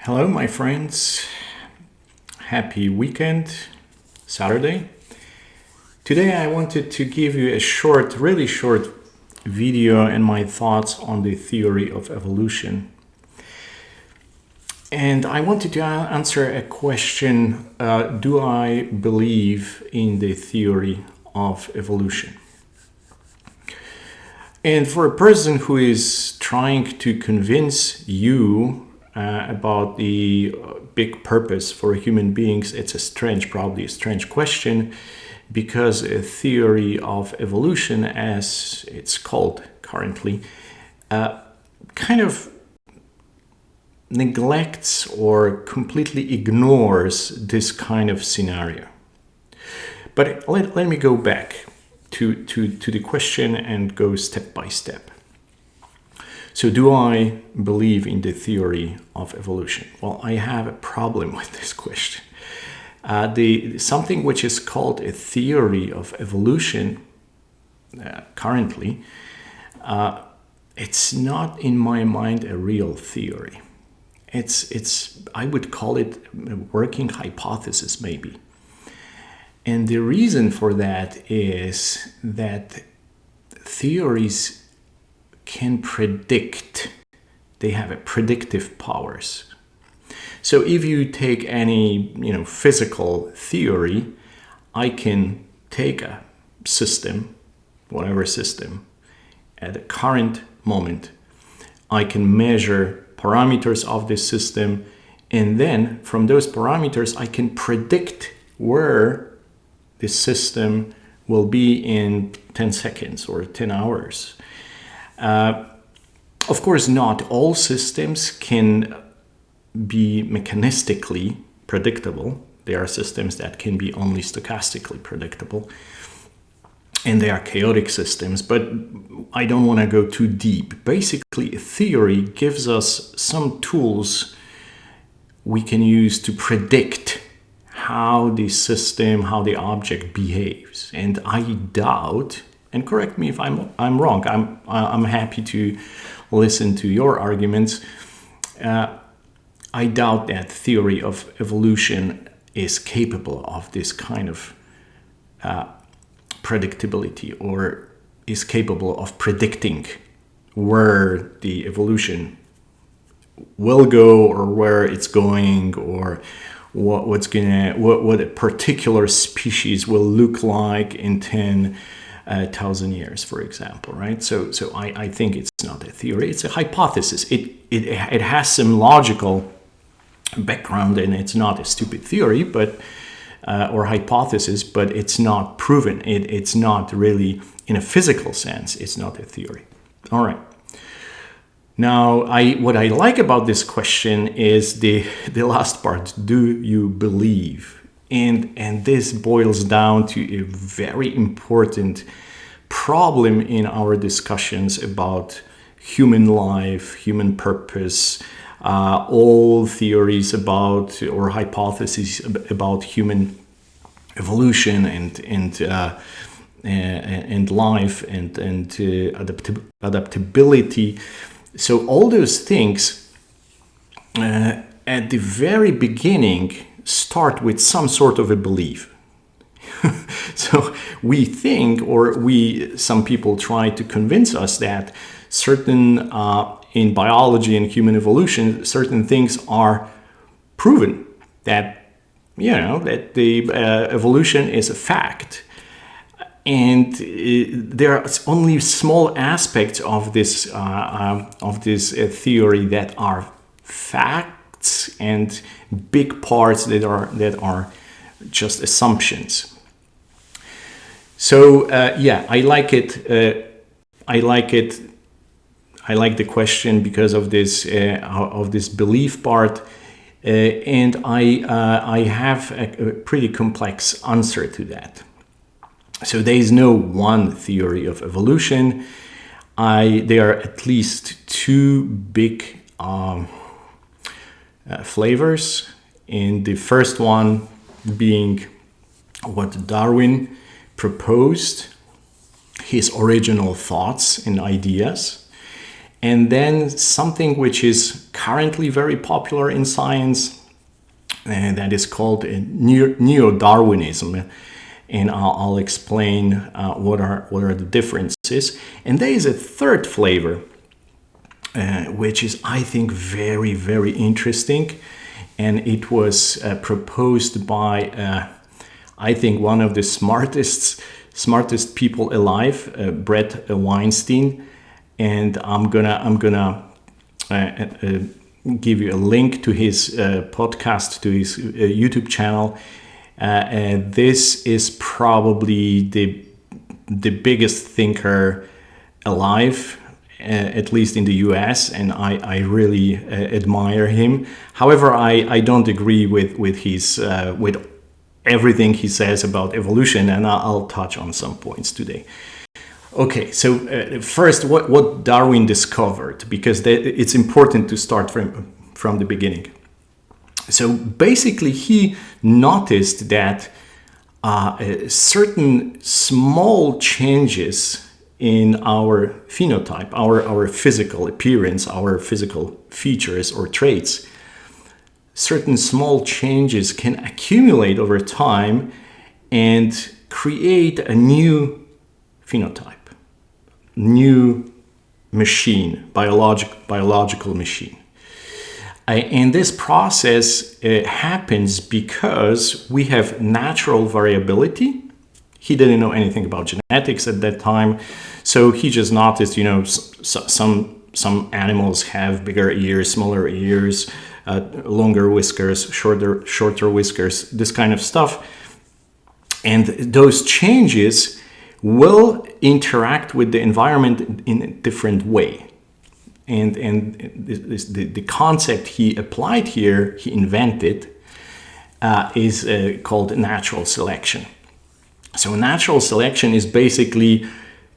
Hello, my friends. Happy weekend, Saturday. Today I wanted to give you a really short video and my thoughts on the theory of evolution. And I wanted to answer a question, do I believe in the theory of evolution? And for a person who is trying to convince you about the big purpose for human beings, it's probably a strange question, because a theory of evolution, as it's called currently, kind of neglects or completely ignores this kind of scenario. But let me go back to the question and go step by step. So do I believe in the theory of evolution? Well, I have a problem with this question. Something which is called a theory of evolution currently, it's not in my mind a real theory. I would call it a working hypothesis maybe. And the reason for that is that theories can predict. They have a predictive powers. So if you take any physical theory, I can take a system, whatever system, at the current moment. I can measure parameters of this system, and then from those parameters I can predict where the system will be in 10 seconds or 10 hours. Of course, not all systems can be mechanistically predictable. There are systems that can be only stochastically predictable, and they are chaotic systems, but I don't want to go too deep. Basically, a theory gives us some tools we can use to predict how the system, how the object behaves. And I doubt, and correct me if I'm wrong, I'm happy to listen to your arguments. I doubt that theory of evolution is capable of this kind of predictability, or is capable of predicting where the evolution will go, or where it's going, or what a particular species will look like in 10,000 years, for example, right? So I think it's not a theory; it's a hypothesis. It has some logical background, and it's not a stupid theory, but or hypothesis, but it's not proven. It's not really, in a physical sense, it's not a theory. All right. Now, what I like about this question is the last part. Do you believe? And this boils down to a very important problem in our discussions about human life, human purpose, all theories about, or hypotheses about human evolution and life and adaptability. So all those things at the very beginning start with some sort of a belief. So we think, or some people try to convince us that certain in biology and human evolution, certain things are proven, that that the evolution is a fact. And there are only small aspects of this theory that are facts, and big parts that are just assumptions. So I like it. I like the question because of this belief part, and I have a pretty complex answer to that. So there is no one theory of evolution. There are at least two big flavors. And the first one being what Darwin proposed, his original thoughts and ideas. And then something which is currently very popular in science, that is called neo-Darwinism. And I'll explain what are the differences. And there is a third flavor, which is, I think, very, very interesting. And it was proposed by, I think, one of the smartest people alive, Bret Weinstein. And I'm gonna give you a link to his podcast, to his YouTube channel. This is probably the biggest thinker alive, at least in the US, and I really admire him. However, I don't agree with his with everything he says about evolution, and I'll touch on some points today. Okay, so first, what Darwin discovered, because it's important to start from the beginning. So basically, he noticed that certain small changes in our phenotype, our physical appearance, our physical features or traits, certain small changes can accumulate over time and create a new phenotype, new machine, biological machine. And this process happens because we have natural variability. He didn't know anything about genetics at that time, so he just noticed, some animals have bigger ears, smaller ears, longer whiskers, shorter whiskers, this kind of stuff. And those changes will interact with the environment in a different way. And the concept he applied here, he invented, is called natural selection. So natural selection is basically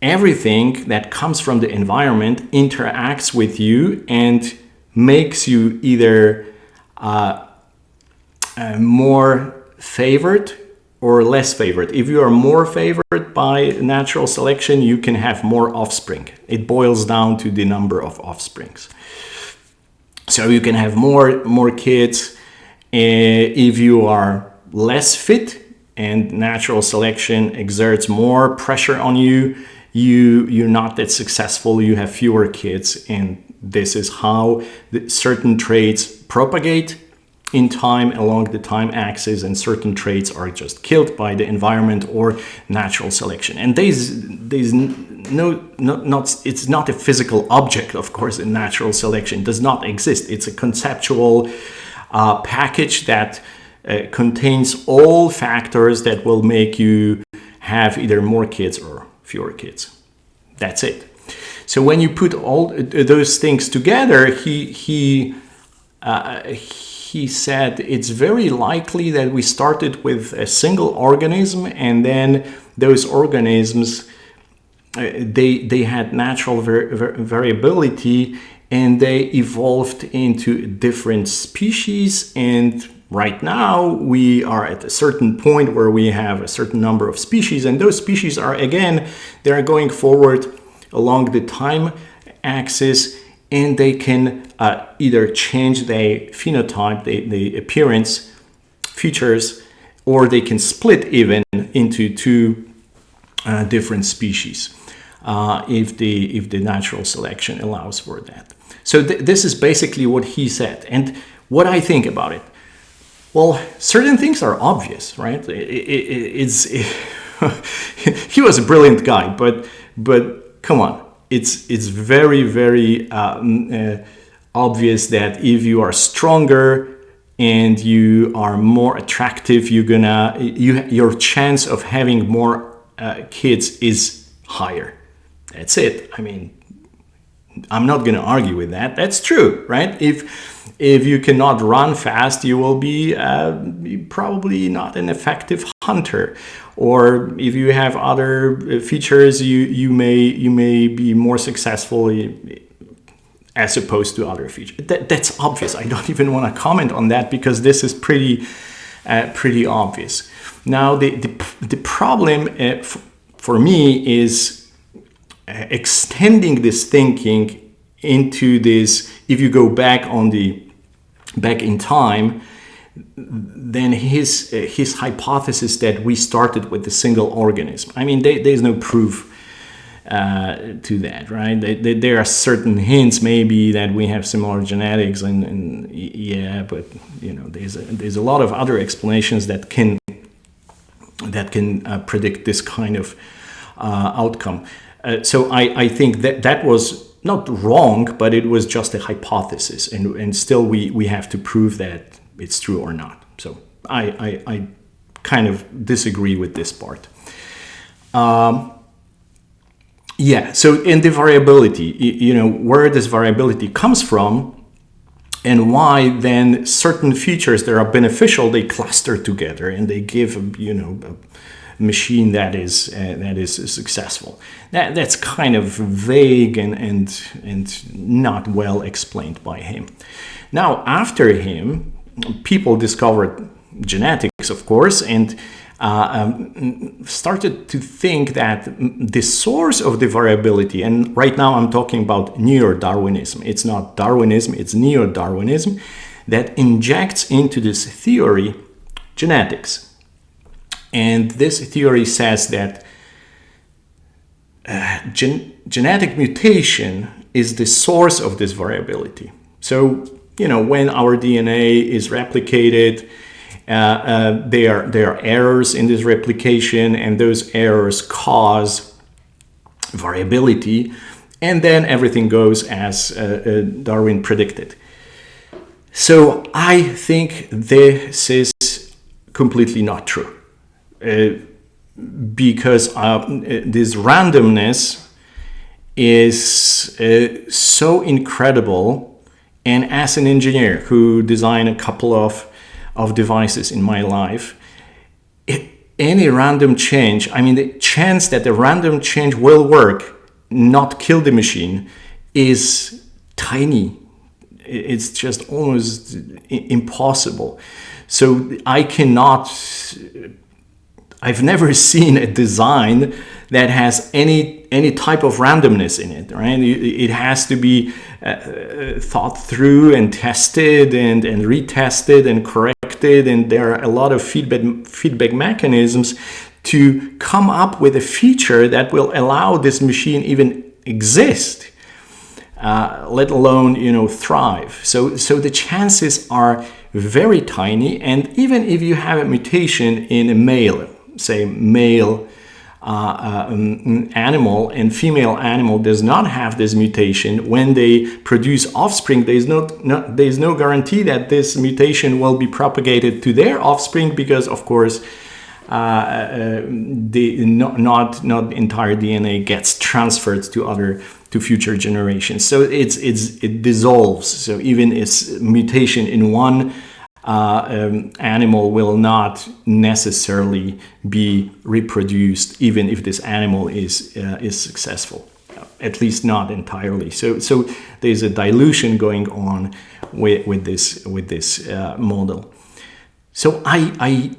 everything that comes from the environment interacts with you and makes you either more favored or less favored. If you are more favored by natural selection, you can have more offspring. It boils down to the number of offsprings. So you can have more kids. If you are less fit and natural selection exerts more pressure on you, you're not that successful, you have fewer kids, and this is how certain traits propagate in time along the time axis, and certain traits are just killed by the environment or natural selection. And there's it's not a physical object, of course. In natural selection does not exist. It's a conceptual package that contains all factors that will make you have either more kids or fewer kids. That's it. So when you put all those things together, he said it's very likely that we started with a single organism, and then those organisms they had natural variability, and they evolved into different species. And right now we are at a certain point where we have a certain number of species, and those species are, again, they're going forward along the time axis, and they can either change their phenotype, the appearance features, or they can split even into two different species if the natural selection allows for that. So this is basically what he said. And what I think about it, well, certain things are obvious, right? He was a brilliant guy, but come on. It's very, very obvious that if you are stronger and you are more attractive, your chance of having more kids is higher. That's it. I mean, I'm not going to argue with that. That's true, right? If you cannot run fast, you will be probably not an effective hunter. Or if you have other features, you may be more successful as opposed to other features. That's obvious. I don't even want to comment on that because this is pretty obvious. Now the problem for me is extending this thinking into this. If you go back in time, then his hypothesis that we started with a single organism. I mean, there's no proof to that, right? There are certain hints maybe that we have similar genetics, and yeah, but there's a lot of other explanations that can predict this kind of outcome. So I think that was not wrong, but it was just a hypothesis, and still we have to prove that it's true or not. So I kind of disagree with this part. Yeah, so in the variability, where this variability comes from and why then certain features that are beneficial, they cluster together and they give, a machine that is successful. That's kind of vague and not well explained by him. Now, after him, people discovered genetics, of course, and started to think that the source of the variability, and right now I'm talking about neo-Darwinism. It's not Darwinism, it's neo-Darwinism, that injects into this theory genetics. And this theory says that genetic mutation is the source of this variability. So, when our DNA is replicated, there are errors in this replication, and those errors cause variability, and then everything goes as Darwin predicted. So I think this is completely not true, because this randomness is so incredible. And as an engineer who designed a couple of devices in my life, any random change, I mean, the chance that the random change will work, not kill the machine, is tiny. It's just almost impossible. So I've never seen a design that has any type of randomness in it, right? It has to be thought through and tested and retested and corrected, and there are a lot of feedback mechanisms to come up with a feature that will allow this machine even exist, let alone thrive. So the chances are very tiny, and even if you have a mutation in a male animal, and female animal does not have this mutation, when they produce offspring, there's no guarantee that this mutation will be propagated to their offspring, because of course not entire DNA gets transferred to future generations. So it dissolves. So even its mutation in one animal will not necessarily be reproduced, even if this animal is successful, at least not entirely. So there's a dilution going on with this model. So I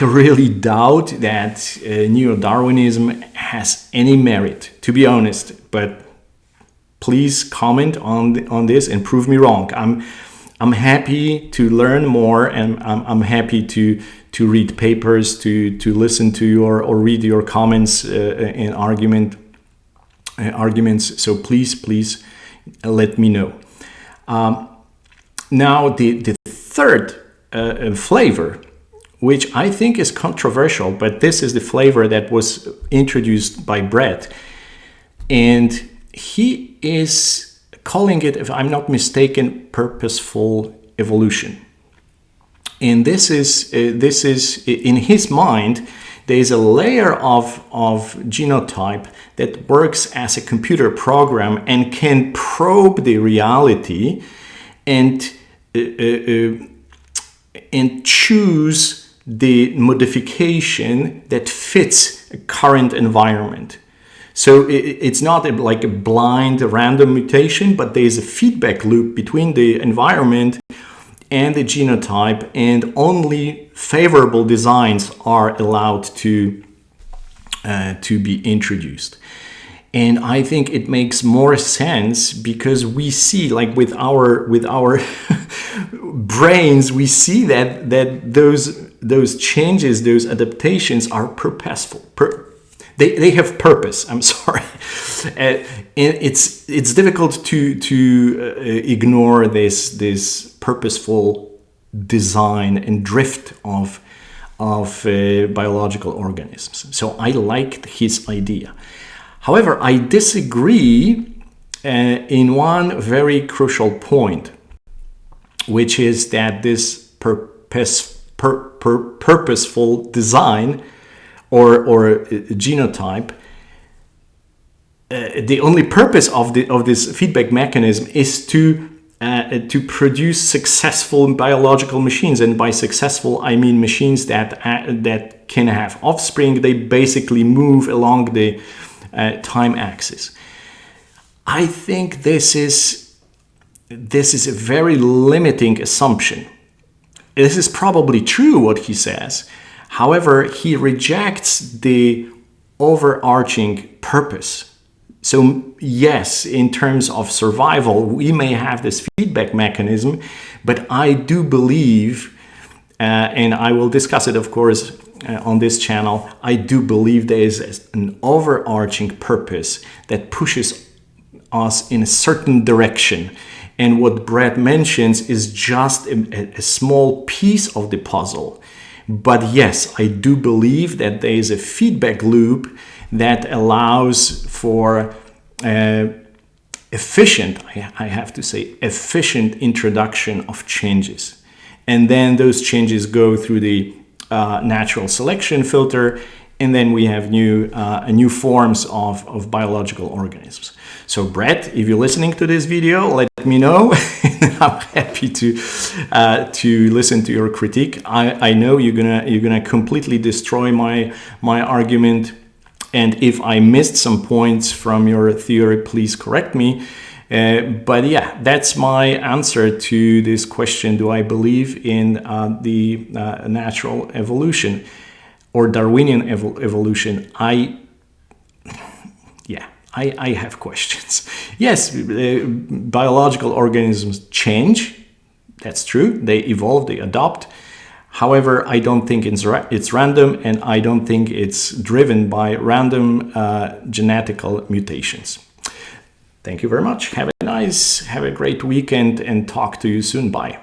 really doubt that neo-Darwinism has any merit, to be honest. But please comment on this and prove me wrong. I'm happy to learn more, and I'm happy to read papers, to listen to or read your comments and arguments. So please let me know. Now the third flavor, which I think is controversial, but this is the flavor that was introduced by Bret, and he is calling it, if I'm not mistaken, purposeful evolution. And this is in his mind, there is a layer of genotype that works as a computer program and can probe the reality and choose the modification that fits a current environment. So it's not like a blind random mutation, but there's a feedback loop between the environment and the genotype, and only favorable designs are allowed to be introduced. And I think it makes more sense because we see, like with our brains, we see that those changes, those adaptations are purposeful. They have purpose. I'm sorry. And it's difficult to ignore this purposeful design and drift of biological organisms. So I liked his idea. However, I disagree in one very crucial point, which is that this purposeful design or genotype, the only purpose of this feedback mechanism is to produce successful biological machines. And by successful, I mean machines that can have offspring. They basically move along the time axis. I think this is a very limiting assumption. This is probably true what he says. However, he rejects the overarching purpose. So yes, in terms of survival, we may have this feedback mechanism, but I do believe, and I will discuss it, of course, on this channel, I do believe there is an overarching purpose that pushes us in a certain direction. And what Bret mentions is just a small piece of the puzzle. But yes, I do believe that there is a feedback loop that allows for efficient, I have to say, efficient introduction of changes. And then those changes go through the natural selection filter, and then we have new forms of biological organisms. So Bret, if you're listening to this video, let me know. I'm happy to listen to your critique. I know you're gonna completely destroy my argument, and if I missed some points from your theory, please correct me. But yeah, that's my answer to this question. Do I believe in the natural evolution or Darwinian evolution? I have questions. Yes, biological organisms change. That's true. They evolve, they adopt. However, I don't think it's random, and I don't think it's driven by random genetical mutations. Thank you very much. Have a great weekend, and talk to you soon. Bye.